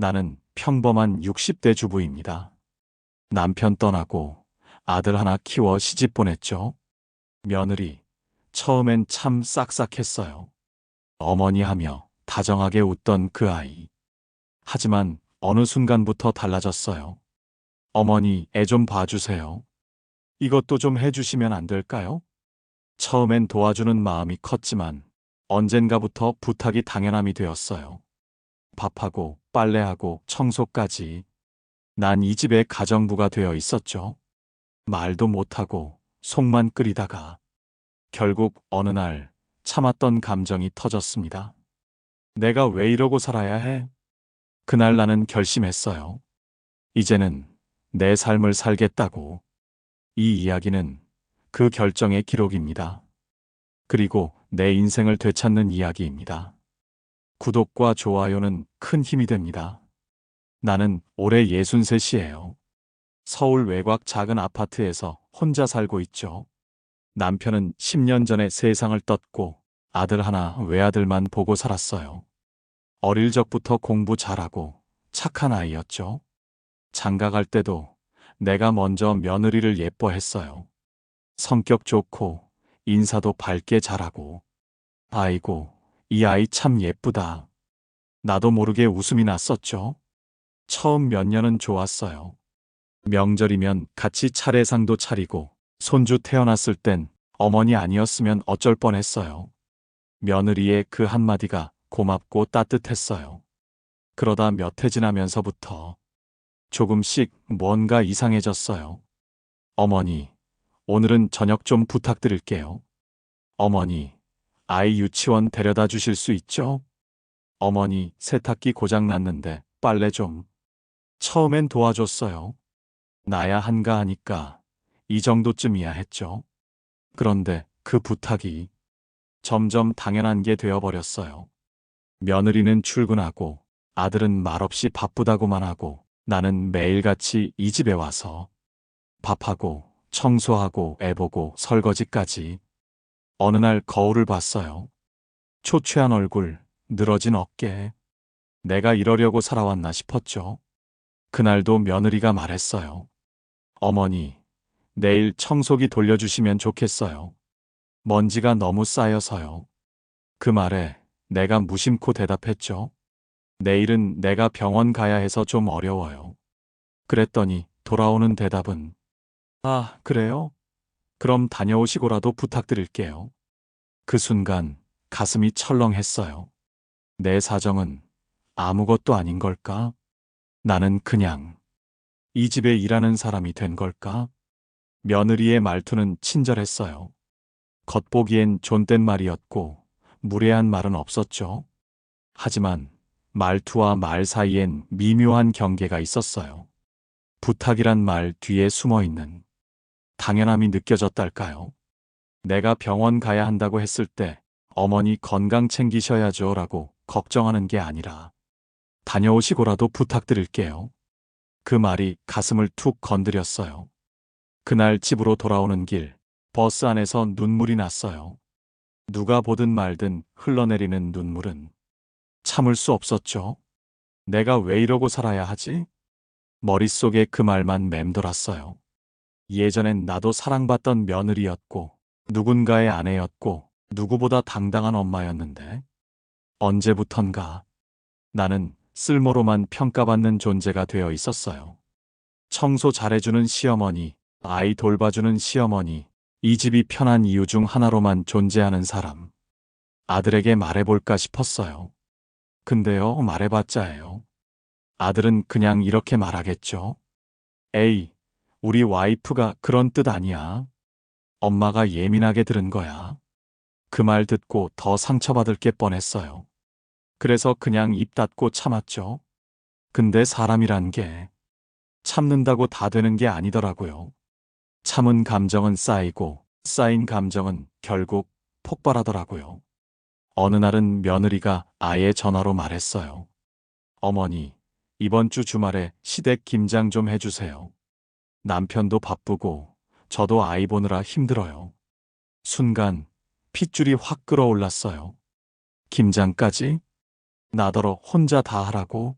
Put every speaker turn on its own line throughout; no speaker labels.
나는 평범한 60대 주부입니다. 남편 떠나고 아들 하나 키워 시집 보냈죠. 며느리, 처음엔 참 싹싹했어요. 어머니 하며 다정하게 웃던 그 아이. 하지만 어느 순간부터 달라졌어요. 어머니, 애 좀 봐주세요. 이것도 좀 해주시면 안 될까요? 처음엔 도와주는 마음이 컸지만 언젠가부터 부탁이 당연함이 되었어요. 밥하고 빨래하고 청소까지. 난 이 집의 가정부가 되어 있었죠. 말도 못하고 속만 끓이다가 결국 어느 날 참았던 감정이 터졌습니다. 내가 왜 이러고 살아야 해? 그날 나는 결심했어요. 이제는 내 삶을 살겠다고. 이 이야기는 그 결정의 기록입니다. 그리고 내 인생을 되찾는 이야기입니다. 구독과 좋아요는 큰 힘이 됩니다. 나는 올해 63이에요. 서울 외곽 작은 아파트에서 혼자 살고 있죠. 남편은 10년 전에 세상을 떴고 아들 하나 외아들만 보고 살았어요. 어릴 적부터 공부 잘하고 착한 아이였죠. 장가 갈 때도 내가 먼저 며느리를 예뻐했어요. 성격 좋고 인사도 밝게 잘하고. 아이고, 이 아이 참 예쁘다. 나도 모르게 웃음이 났었죠. 처음 몇 년은 좋았어요. 명절이면 같이 차례상도 차리고 손주 태어났을 땐 어머니 아니었으면 어쩔 뻔했어요. 며느리의 그 한마디가 고맙고 따뜻했어요. 그러다 몇 해 지나면서부터 조금씩 뭔가 이상해졌어요. 어머니, 오늘은 저녁 좀 부탁드릴게요. 어머니, 아이 유치원 데려다 주실 수 있죠? 어머니, 세탁기 고장 났는데 빨래 좀. 처음엔 도와줬어요. 나야 한가 하니까 이 정도쯤이야 했죠. 그런데 그 부탁이 점점 당연한 게 되어버렸어요. 며느리는 출근하고 아들은 말없이 바쁘다고만 하고 나는 매일같이 이 집에 와서 밥하고 청소하고 애 보고 설거지까지. 어느 날 거울을 봤어요. 초췌한 얼굴, 늘어진 어깨. 내가 이러려고 살아왔나 싶었죠. 그날도 며느리가 말했어요. 어머니, 내일 청소기 돌려주시면 좋겠어요. 먼지가 너무 쌓여서요. 그 말에 내가 무심코 대답했죠. 내일은 내가 병원 가야 해서 좀 어려워요. 그랬더니 돌아오는 대답은 아, 그래요? 그럼 다녀오시고라도 부탁드릴게요. 그 순간 가슴이 철렁했어요. 내 사정은 아무것도 아닌 걸까? 나는 그냥 이 집에 일하는 사람이 된 걸까? 며느리의 말투는 친절했어요. 겉보기엔 존댓말이었고 무례한 말은 없었죠. 하지만 말투와 말 사이엔 미묘한 경계가 있었어요. 부탁이란 말 뒤에 숨어있는 당연함이 느껴졌달까요? 내가 병원 가야 한다고 했을 때 어머니 건강 챙기셔야죠 라고 걱정하는 게 아니라 다녀오시고라도 부탁드릴게요. 그 말이 가슴을 툭 건드렸어요. 그날 집으로 돌아오는 길, 버스 안에서 눈물이 났어요. 누가 보든 말든 흘러내리는 눈물은 참을 수 없었죠. 내가 왜 이러고 살아야 하지? 머릿속에 그 말만 맴돌았어요. 예전엔 나도 사랑받던 며느리였고 누군가의 아내였고 누구보다 당당한 엄마였는데 언제부턴가 나는 쓸모로만 평가받는 존재가 되어 있었어요. 청소 잘해주는 시어머니, 아이 돌봐주는 시어머니, 이 집이 편한 이유 중 하나로만 존재하는 사람. 아들에게 말해볼까 싶었어요. 근데요, 말해봤자예요. 아들은 그냥 이렇게 말하겠죠. 에이, 우리 와이프가 그런 뜻 아니야. 엄마가 예민하게 들은 거야. 그 말 듣고 더 상처받을 게 뻔했어요. 그래서 그냥 입 닫고 참았죠. 근데 사람이란 게 참는다고 다 되는 게 아니더라고요. 참은 감정은 쌓이고 쌓인 감정은 결국 폭발하더라고요. 어느 날은 며느리가 아예 전화로 말했어요. 어머니, 이번 주 주말에 시댁 김장 좀 해주세요. 남편도 바쁘고 저도 아이 보느라 힘들어요. 순간 핏줄이 확 끓어올랐어요. 김장까지? 나더러 혼자 다 하라고?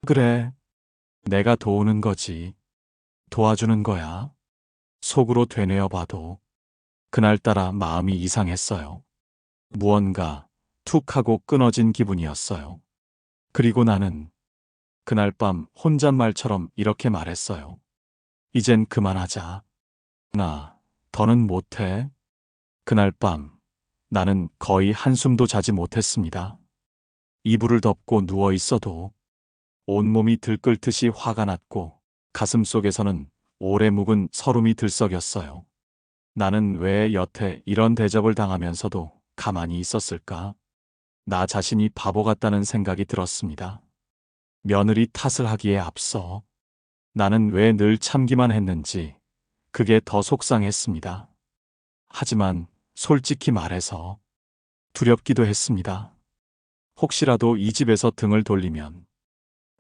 그래, 내가 도우는 거지. 도와주는 거야. 속으로 되뇌어 봐도 그날따라 마음이 이상했어요. 무언가 툭 하고 끊어진 기분이었어요. 그리고 나는 그날 밤 혼잣말처럼 이렇게 말했어요. 이젠 그만하자. 나 더는 못해. 그날 밤 나는 거의 한숨도 자지 못했습니다. 이불을 덮고 누워 있어도 온몸이 들끓듯이 화가 났고 가슴 속에서는 오래 묵은 서름이 들썩였어요. 나는 왜 여태 이런 대접을 당하면서도 가만히 있었을까? 나 자신이 바보 같다는 생각이 들었습니다. 며느리 탓을 하기에 앞서 나는 왜 늘 참기만 했는지 그게 더 속상했습니다. 하지만 솔직히 말해서 두렵기도 했습니다. 혹시라도 이 집에서 등을 돌리면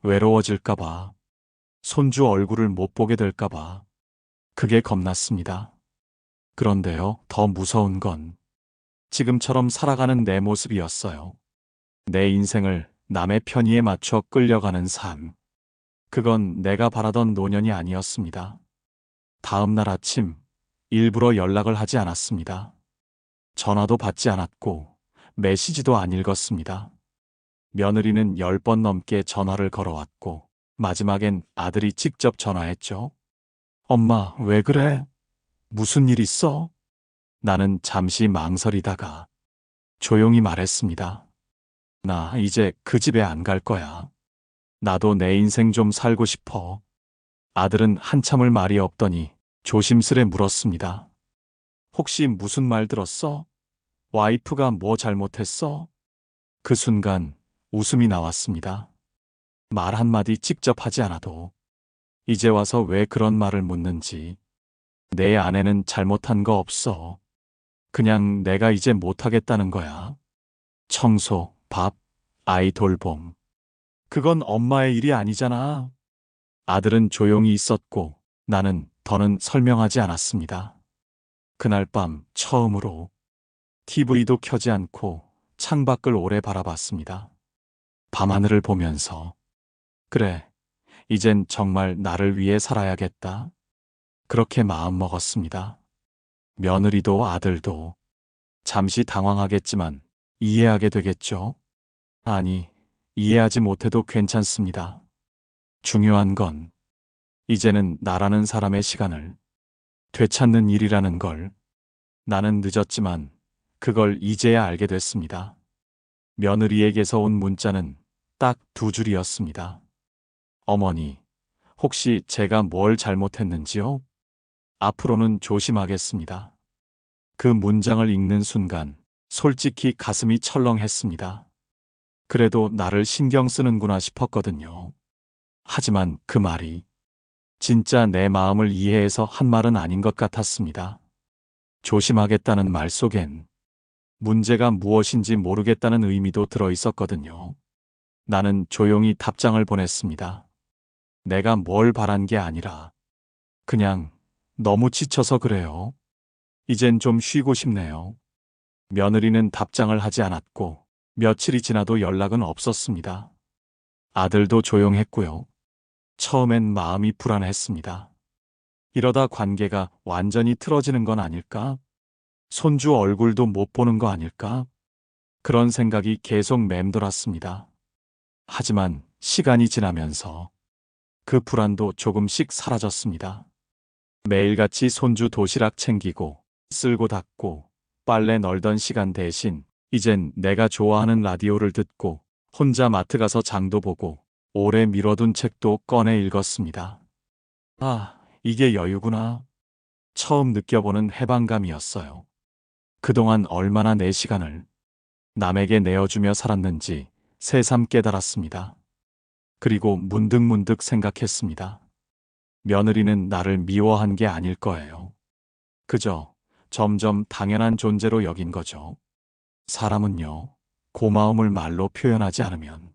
외로워질까봐, 손주 얼굴을 못 보게 될까봐, 그게 겁났습니다. 그런데요, 더 무서운 건 지금처럼 살아가는 내 모습이었어요. 내 인생을 남의 편의에 맞춰 끌려가는 삶. 그건 내가 바라던 노년이 아니었습니다. 다음 날 아침, 일부러 연락을 하지 않았습니다. 전화도 받지 않았고, 메시지도 안 읽었습니다. 며느리는 10번 넘게 전화를 걸어왔고, 마지막엔 아들이 직접 전화했죠. 엄마, 왜 그래? 무슨 일 있어? 나는 잠시 망설이다가 조용히 말했습니다. 나 이제 그 집에 안 갈 거야. 나도 내 인생 좀 살고 싶어. 아들은 한참을 말이 없더니 조심스레 물었습니다. 혹시 무슨 말 들었어? 와이프가 뭐 잘못했어? 그 순간 웃음이 나왔습니다. 말 한마디 직접 하지 않아도 이제 와서 왜 그런 말을 묻는지. 내 아내는 잘못한 거 없어. 그냥 내가 이제 못하겠다는 거야. 청소, 밥, 아이 돌봄. 그건 엄마의 일이 아니잖아. 아들은 조용히 있었고 나는 더는 설명하지 않았습니다. 그날 밤 처음으로 TV도 켜지 않고 창밖을 오래 바라봤습니다. 밤하늘을 보면서 그래, 이젠 정말 나를 위해 살아야겠다. 그렇게 마음먹었습니다. 며느리도 아들도 잠시 당황하겠지만 이해하게 되겠죠? 아니, 이해하지 못해도 괜찮습니다. 중요한 건 이제는 나라는 사람의 시간을 되찾는 일이라는 걸. 나는 늦었지만 그걸 이제야 알게 됐습니다. 며느리에게서 온 문자는 딱 2줄이었습니다. 어머니, 혹시 제가 뭘 잘못했는지요? 앞으로는 조심하겠습니다. 그 문장을 읽는 순간 솔직히 가슴이 철렁했습니다. 그래도 나를 신경 쓰는구나 싶었거든요. 하지만 그 말이 진짜 내 마음을 이해해서 한 말은 아닌 것 같았습니다. 조심하겠다는 말 속엔 문제가 무엇인지 모르겠다는 의미도 들어 있었거든요. 나는 조용히 답장을 보냈습니다. 내가 뭘 바란 게 아니라 그냥 너무 지쳐서 그래요. 이젠 좀 쉬고 싶네요. 며느리는 답장을 하지 않았고 며칠이 지나도 연락은 없었습니다. 아들도 조용했고요. 처음엔 마음이 불안했습니다. 이러다 관계가 완전히 틀어지는 건 아닐까? 손주 얼굴도 못 보는 거 아닐까? 그런 생각이 계속 맴돌았습니다. 하지만 시간이 지나면서 그 불안도 조금씩 사라졌습니다. 매일같이 손주 도시락 챙기고 쓸고 닦고 빨래 널던 시간 대신 이젠 내가 좋아하는 라디오를 듣고 혼자 마트 가서 장도 보고 오래 미뤄둔 책도 꺼내 읽었습니다. 아, 이게 여유구나. 처음 느껴보는 해방감이었어요. 그동안 얼마나 내 시간을 남에게 내어주며 살았는지 새삼 깨달았습니다. 그리고 문득문득 생각했습니다. 며느리는 나를 미워한 게 아닐 거예요. 그저 점점 당연한 존재로 여긴 거죠. 사람은요, 고마움을 말로 표현하지 않으면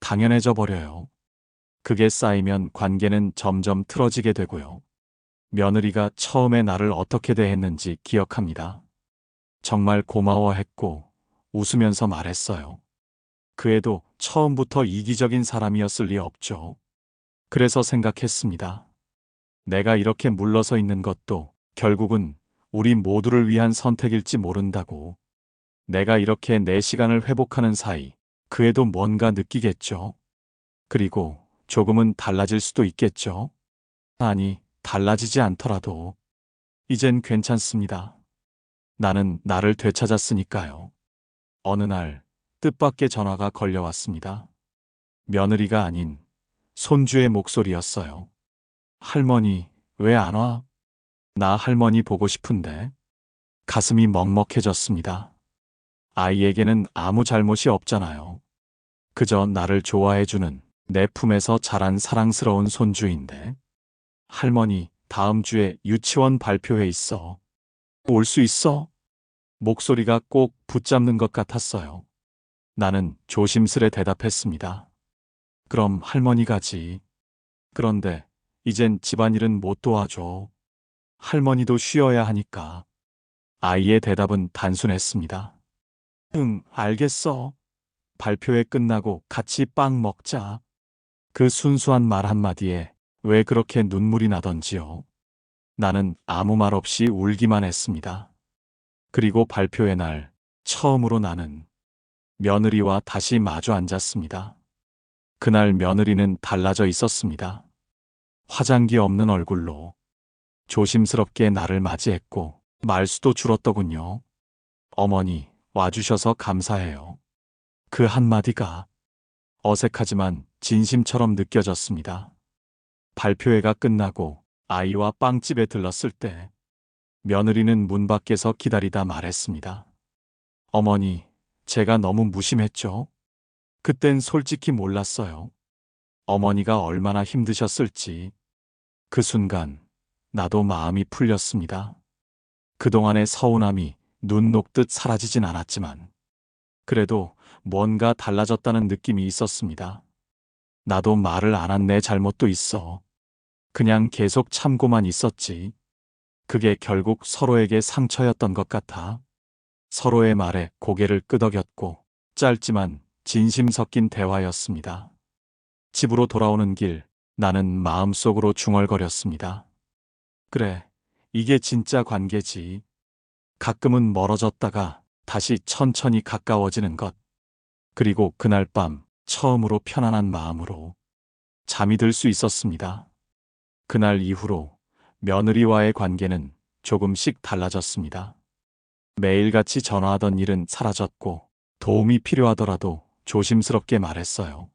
당연해져 버려요. 그게 쌓이면 관계는 점점 틀어지게 되고요. 며느리가 처음에 나를 어떻게 대했는지 기억합니다. 정말 고마워했고 웃으면서 말했어요. 그 애도 처음부터 이기적인 사람이었을 리 없죠. 그래서 생각했습니다. 내가 이렇게 물러서 있는 것도 결국은 우리 모두를 위한 선택일지 모른다고. 내가 이렇게 내 시간을 회복하는 사이 그 애도 뭔가 느끼겠죠. 그리고 조금은 달라질 수도 있겠죠. 아니, 달라지지 않더라도 이젠 괜찮습니다. 나는 나를 되찾았으니까요. 어느 날 뜻밖의 전화가 걸려왔습니다. 며느리가 아닌 손주의 목소리였어요. 할머니, 왜 안 와? 나 할머니 보고 싶은데. 가슴이 먹먹해졌습니다. 아이에게는 아무 잘못이 없잖아요. 그저 나를 좋아해주는 내 품에서 자란 사랑스러운 손주인데. 할머니, 다음 주에 유치원 발표회 있어. 올 수 있어? 목소리가 꼭 붙잡는 것 같았어요. 나는 조심스레 대답했습니다. 그럼 할머니 가지. 그런데 이젠 집안일은 못 도와줘. 할머니도 쉬어야 하니까. 아이의 대답은 단순했습니다. 응, 알겠어. 발표회 끝나고 같이 빵 먹자. 그 순수한 말 한마디에 왜 그렇게 눈물이 나던지요. 나는 아무 말 없이 울기만 했습니다. 그리고 발표회 날 처음으로 나는 며느리와 다시 마주 앉았습니다. 그날 며느리는 달라져 있었습니다. 화장기 없는 얼굴로 조심스럽게 나를 맞이했고 말수도 줄었더군요. 어머니, 와주셔서 감사해요. 그 한마디가 어색하지만 진심처럼 느껴졌습니다. 발표회가 끝나고 아이와 빵집에 들렀을 때 며느리는 문 밖에서 기다리다 말했습니다. 어머니, 제가 너무 무심했죠? 그땐 솔직히 몰랐어요. 어머니가 얼마나 힘드셨을지. 그 순간 나도 마음이 풀렸습니다. 그동안의 서운함이 눈 녹듯 사라지진 않았지만 그래도 뭔가 달라졌다는 느낌이 있었습니다. 나도 말을 안 한 내 잘못도 있어. 그냥 계속 참고만 있었지. 그게 결국 서로에게 상처였던 것 같아. 서로의 말에 고개를 끄덕였고 짧지만 진심 섞인 대화였습니다. 집으로 돌아오는 길, 나는 마음속으로 중얼거렸습니다. 그래, 이게 진짜 관계지. 가끔은 멀어졌다가 다시 천천히 가까워지는 것. 그리고 그날 밤 처음으로 편안한 마음으로 잠이 들 수 있었습니다. 그날 이후로 며느리와의 관계는 조금씩 달라졌습니다. 매일같이 전화하던 일은 사라졌고 도움이 필요하더라도 조심스럽게 말했어요.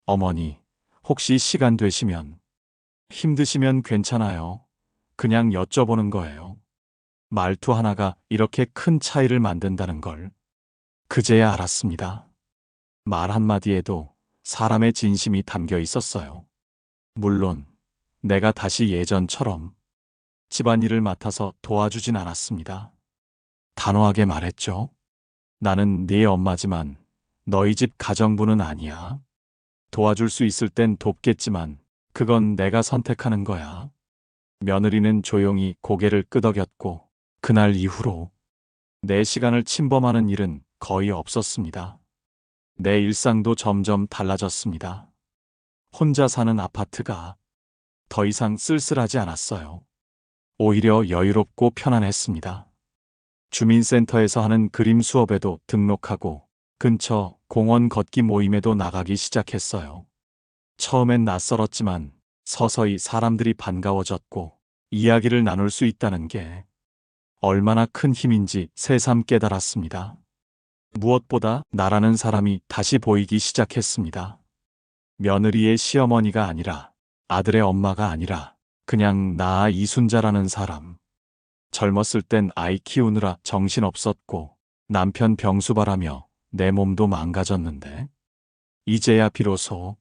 어머니, 혹시 시간 되시면, 힘드시면 괜찮아요. 그냥 여쭤보는 거예요. 말투 하나가 이렇게 큰 차이를 만든다는 걸 그제야 알았습니다. 말 한마디에도 사람의 진심이 담겨 있었어요. 물론 내가 다시 예전처럼 집안일을 맡아서 도와주진 않았습니다. 단호하게 말했죠. 나는 네 엄마지만 너희 집 가정부는 아니야. 도와줄 수 있을 땐 돕겠지만 그건 내가 선택하는 거야. 며느리는 조용히 고개를 끄덕였고 그날 이후로 내 시간을 침범하는 일은 거의 없었습니다. 내 일상도 점점 달라졌습니다. 혼자 사는 아파트가 더 이상 쓸쓸하지 않았어요. 오히려 여유롭고 편안했습니다. 주민센터에서 하는 그림 수업에도 등록하고 근처 공원 걷기 모임에도 나가기 시작했어요. 처음엔 낯설었지만 서서히 사람들이 반가워졌고 이야기를 나눌 수 있다는 게 얼마나 큰 힘인지 새삼 깨달았습니다. 무엇보다 나라는 사람이 다시 보이기 시작했습니다. 며느리의 시어머니가 아니라 아들의 엄마가 아니라 그냥 나 이순자라는 사람. 젊었을 땐 아이 키우느라 정신없었고 남편 병수발하며 내 몸도 망가졌는데 이제야 비로소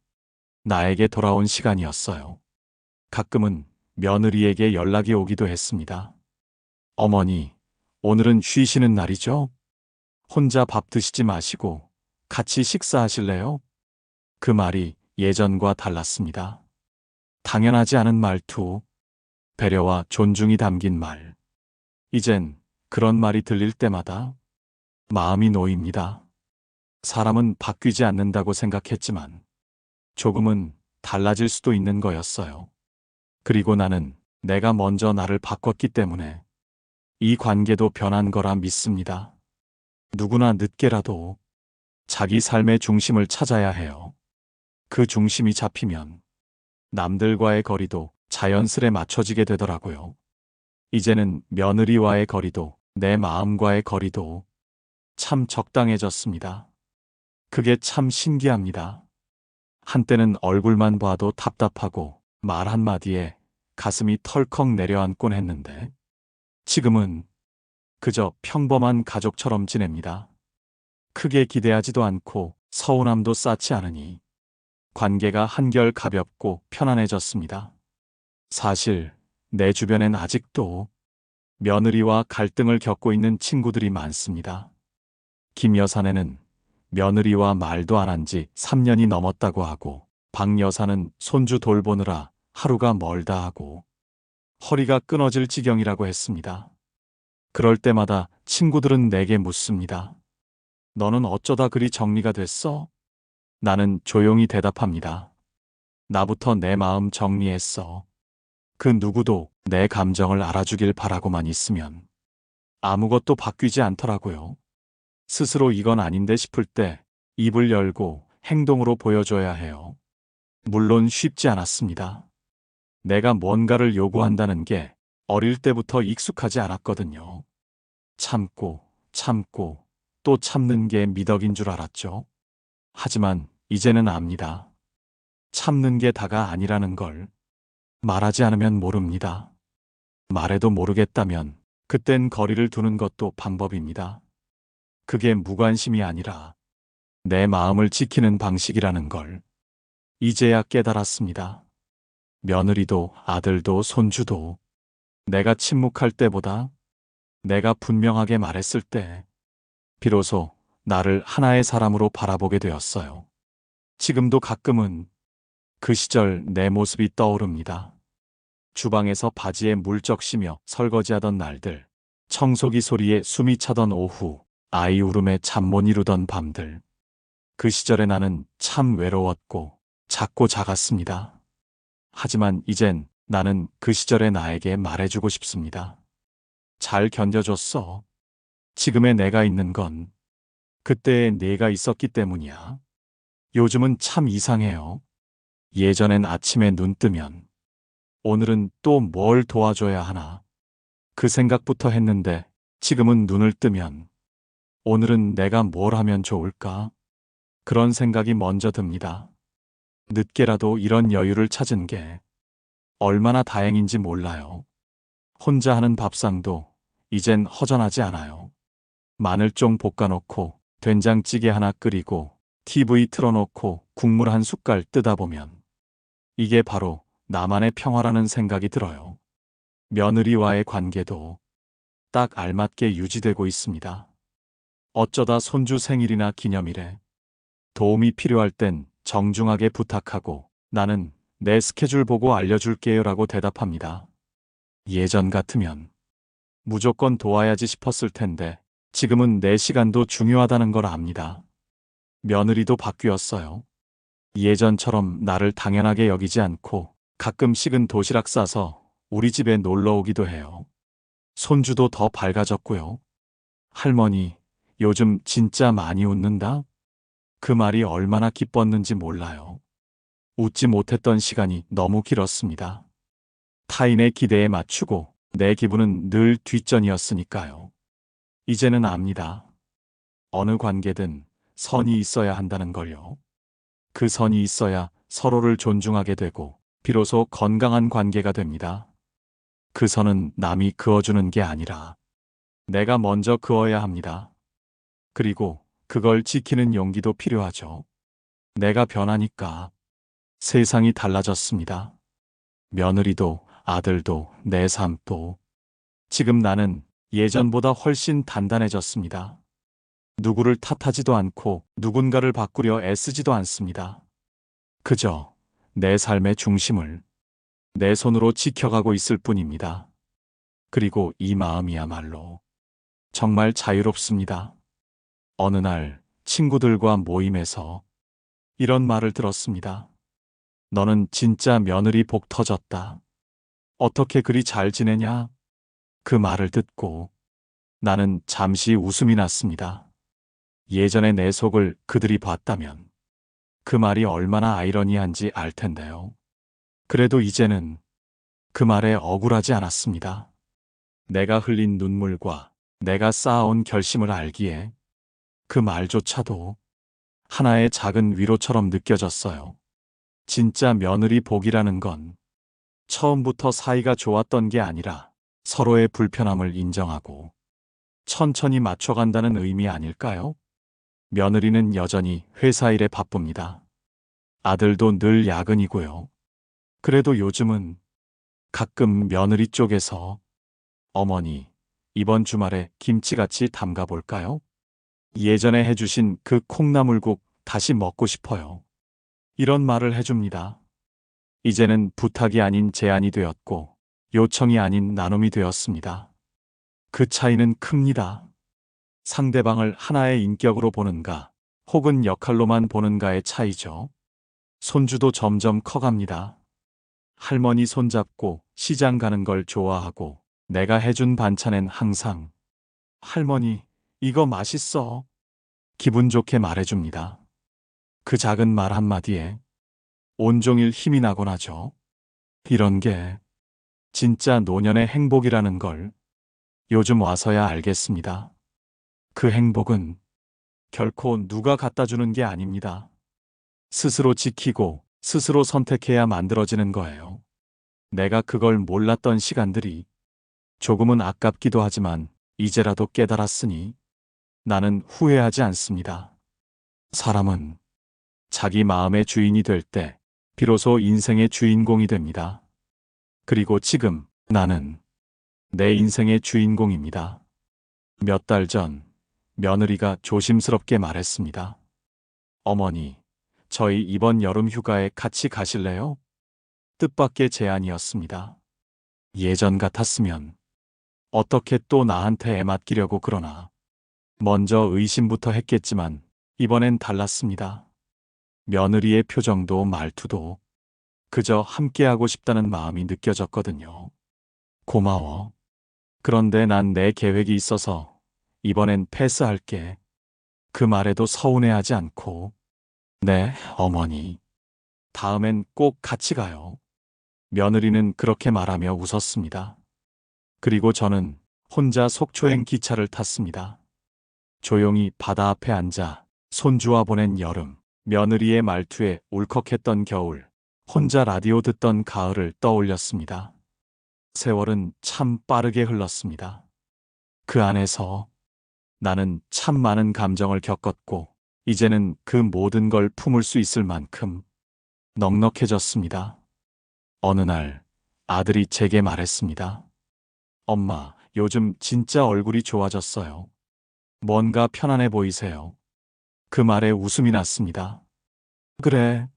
나에게 돌아온 시간이었어요. 가끔은 며느리에게 연락이 오기도 했습니다. 어머니, 오늘은 쉬시는 날이죠? 혼자 밥 드시지 마시고 같이 식사하실래요? 그 말이 예전과 달랐습니다. 당연하지 않은 말투, 배려와 존중이 담긴 말. 이젠 그런 말이 들릴 때마다 마음이 놓입니다. 사람은 바뀌지 않는다고 생각했지만 조금은 달라질 수도 있는 거였어요. 그리고 나는 내가 먼저 나를 바꿨기 때문에 이 관계도 변한 거라 믿습니다. 누구나 늦게라도 자기 삶의 중심을 찾아야 해요. 그 중심이 잡히면 남들과의 거리도 자연스레 맞춰지게 되더라고요. 이제는 며느리와의 거리도 내 마음과의 거리도 참 적당해졌습니다. 그게 참 신기합니다. 한때는 얼굴만 봐도 답답하고 말 한마디에 가슴이 털컥 내려앉곤 했는데 지금은 그저 평범한 가족처럼 지냅니다. 크게 기대하지도 않고 서운함도 쌓지 않으니 관계가 한결 가볍고 편안해졌습니다. 사실 내 주변엔 아직도 며느리와 갈등을 겪고 있는 친구들이 많습니다. 김 여사네는 며느리와 말도 안 한 지 3년이 넘었다고 하고 박 여사는 손주 돌보느라 하루가 멀다 하고 허리가 끊어질 지경이라고 했습니다. 그럴 때마다 친구들은 내게 묻습니다. 너는 어쩌다 그리 정리가 됐어? 나는 조용히 대답합니다. 나부터 내 마음 정리했어. 그 누구도 내 감정을 알아주길 바라고만 있으면 아무것도 바뀌지 않더라고요. 스스로 이건 아닌데 싶을 때 입을 열고 행동으로 보여줘야 해요. 물론 쉽지 않았습니다. 내가 뭔가를 요구한다는 게 어릴 때부터 익숙하지 않았거든요. 참고 또 참는 게 미덕인 줄 알았죠. 하지만 이제는 압니다. 참는 게 다가 아니라는 걸. 말하지 않으면 모릅니다. 말해도 모르겠다면 그땐 거리를 두는 것도 방법입니다. 그게 무관심이 아니라 내 마음을 지키는 방식이라는 걸 이제야 깨달았습니다. 며느리도 아들도 손주도 내가 침묵할 때보다 내가 분명하게 말했을 때 비로소 나를 하나의 사람으로 바라보게 되었어요. 지금도 가끔은 그 시절 내 모습이 떠오릅니다. 주방에서 바지에 물 적시며 설거지하던 날들, 청소기 소리에 숨이 차던 오후, 아이 울음에 잠 못 이루던 밤들. 그 시절에 나는 참 외로웠고 작고 작았습니다. 하지만 이젠 나는 그 시절의 나에게 말해주고 싶습니다. 잘 견뎌줬어. 지금의 내가 있는 건 그때의 내가 있었기 때문이야. 요즘은 참 이상해요. 예전엔 아침에 눈 뜨면 오늘은 또 뭘 도와줘야 하나. 그 생각부터 했는데 지금은 눈을 뜨면 오늘은 내가 뭘 하면 좋을까? 그런 생각이 먼저 듭니다. 늦게라도 이런 여유를 찾은 게 얼마나 다행인지 몰라요. 혼자 하는 밥상도 이젠 허전하지 않아요. 마늘종 볶아놓고 된장찌개 하나 끓이고 TV 틀어놓고 국물 한 숟갈 뜨다 보면 이게 바로 나만의 평화라는 생각이 들어요. 며느리와의 관계도 딱 알맞게 유지되고 있습니다. 어쩌다 손주 생일이나 기념일에 도움이 필요할 땐 정중하게 부탁하고 나는 내 스케줄 보고 알려줄게요라고 대답합니다. 예전 같으면 무조건 도와야지 싶었을 텐데 지금은 내 시간도 중요하다는 걸 압니다. 며느리도 바뀌었어요. 예전처럼 나를 당연하게 여기지 않고 가끔씩은 도시락 싸서 우리 집에 놀러 오기도 해요. 손주도 더 밝아졌고요. 할머니, 요즘 진짜 많이 웃는다? 그 말이 얼마나 기뻤는지 몰라요. 웃지 못했던 시간이 너무 길었습니다. 타인의 기대에 맞추고 내 기분은 늘 뒷전이었으니까요. 이제는 압니다. 어느 관계든 선이 있어야 한다는 걸요. 그 선이 있어야 서로를 존중하게 되고 비로소 건강한 관계가 됩니다. 그 선은 남이 그어주는 게 아니라 내가 먼저 그어야 합니다. 그리고 그걸 지키는 용기도 필요하죠. 내가 변하니까 세상이 달라졌습니다. 며느리도 아들도 내 삶도 지금 나는 예전보다 훨씬 단단해졌습니다. 누구를 탓하지도 않고 누군가를 바꾸려 애쓰지도 않습니다. 그저 내 삶의 중심을 내 손으로 지켜가고 있을 뿐입니다. 그리고 이 마음이야말로 정말 자유롭습니다. 어느 날 친구들과 모임에서 이런 말을 들었습니다. 너는 진짜 며느리 복 터졌다. 어떻게 그리 잘 지내냐? 그 말을 듣고 나는 잠시 웃음이 났습니다. 예전에 내 속을 그들이 봤다면 그 말이 얼마나 아이러니한지 알 텐데요. 그래도 이제는 그 말에 억울하지 않았습니다. 내가 흘린 눈물과 내가 쌓아온 결심을 알기에 그 말조차도 하나의 작은 위로처럼 느껴졌어요. 진짜 며느리 복이라는 건 처음부터 사이가 좋았던 게 아니라 서로의 불편함을 인정하고 천천히 맞춰간다는 의미 아닐까요? 며느리는 여전히 회사 일에 바쁩니다. 아들도 늘 야근이고요. 그래도 요즘은 가끔 며느리 쪽에서 어머니, 이번 주말에 김치같이 담가 볼까요? 예전에 해주신 그 콩나물국 다시 먹고 싶어요. 이런 말을 해줍니다. 이제는 부탁이 아닌 제안이 되었고 요청이 아닌 나눔이 되었습니다. 그 차이는 큽니다. 상대방을 하나의 인격으로 보는가 혹은 역할로만 보는가의 차이죠. 손주도 점점 커갑니다. 할머니 손잡고 시장 가는 걸 좋아하고 내가 해준 반찬엔 항상 할머니, 이거 맛있어. 기분 좋게 말해줍니다. 그 작은 말 한마디에 온종일 힘이 나곤 하죠. 이런 게 진짜 노년의 행복이라는 걸 요즘 와서야 알겠습니다. 그 행복은 결코 누가 갖다 주는 게 아닙니다. 스스로 지키고 스스로 선택해야 만들어지는 거예요. 내가 그걸 몰랐던 시간들이 조금은 아깝기도 하지만 이제라도 깨달았으니 나는 후회하지 않습니다. 사람은 자기 마음의 주인이 될 때 비로소 인생의 주인공이 됩니다. 그리고 지금 나는 내 인생의 주인공입니다. 몇 달 전 며느리가 조심스럽게 말했습니다. 어머니, 저희 이번 여름 휴가에 같이 가실래요? 뜻밖의 제안이었습니다. 예전 같았으면 어떻게 또 나한테 애 맡기려고 그러나 먼저 의심부터 했겠지만 이번엔 달랐습니다. 며느리의 표정도 말투도 그저 함께하고 싶다는 마음이 느껴졌거든요. 고마워. 그런데 난 내 계획이 있어서 이번엔 패스할게. 그 말에도 서운해하지 않고 네, 어머니. 다음엔 꼭 같이 가요. 며느리는 그렇게 말하며 웃었습니다. 그리고 저는 혼자 속초행 기차를 탔습니다. 조용히 바다 앞에 앉아 손주와 보낸 여름, 며느리의 말투에 울컥했던 겨울, 혼자 라디오 듣던 가을을 떠올렸습니다. 세월은 참 빠르게 흘렀습니다. 그 안에서 나는 참 많은 감정을 겪었고, 이제는 그 모든 걸 품을 수 있을 만큼 넉넉해졌습니다. 어느 날 아들이 제게 말했습니다. 엄마, 요즘 진짜 얼굴이 좋아졌어요. 뭔가 편안해 보이세요. 그 말에 웃음이 났습니다. 그래,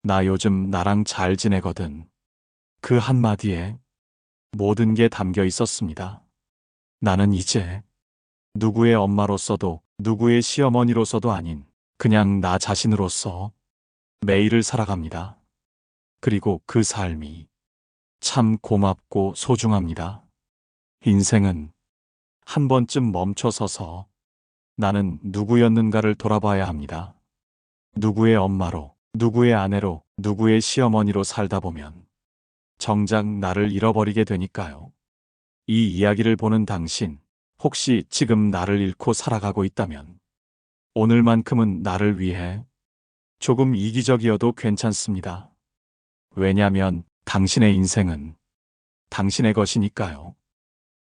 나 요즘 나랑 잘 지내거든. 그 한마디에 모든 게 담겨 있었습니다. 나는 이제 누구의 엄마로서도 누구의 시어머니로서도 아닌 그냥 나 자신으로서 매일을 살아갑니다. 그리고 그 삶이 참 고맙고 소중합니다. 인생은 한 번쯤 멈춰서서 나는 누구였는가를 돌아봐야 합니다. 누구의 엄마로, 누구의 아내로, 누구의 시어머니로 살다 보면 정작 나를 잃어버리게 되니까요. 이 이야기를 보는 당신, 혹시 지금 나를 잃고 살아가고 있다면 오늘만큼은 나를 위해 조금 이기적이어도 괜찮습니다. 왜냐면 당신의 인생은 당신의 것이니까요.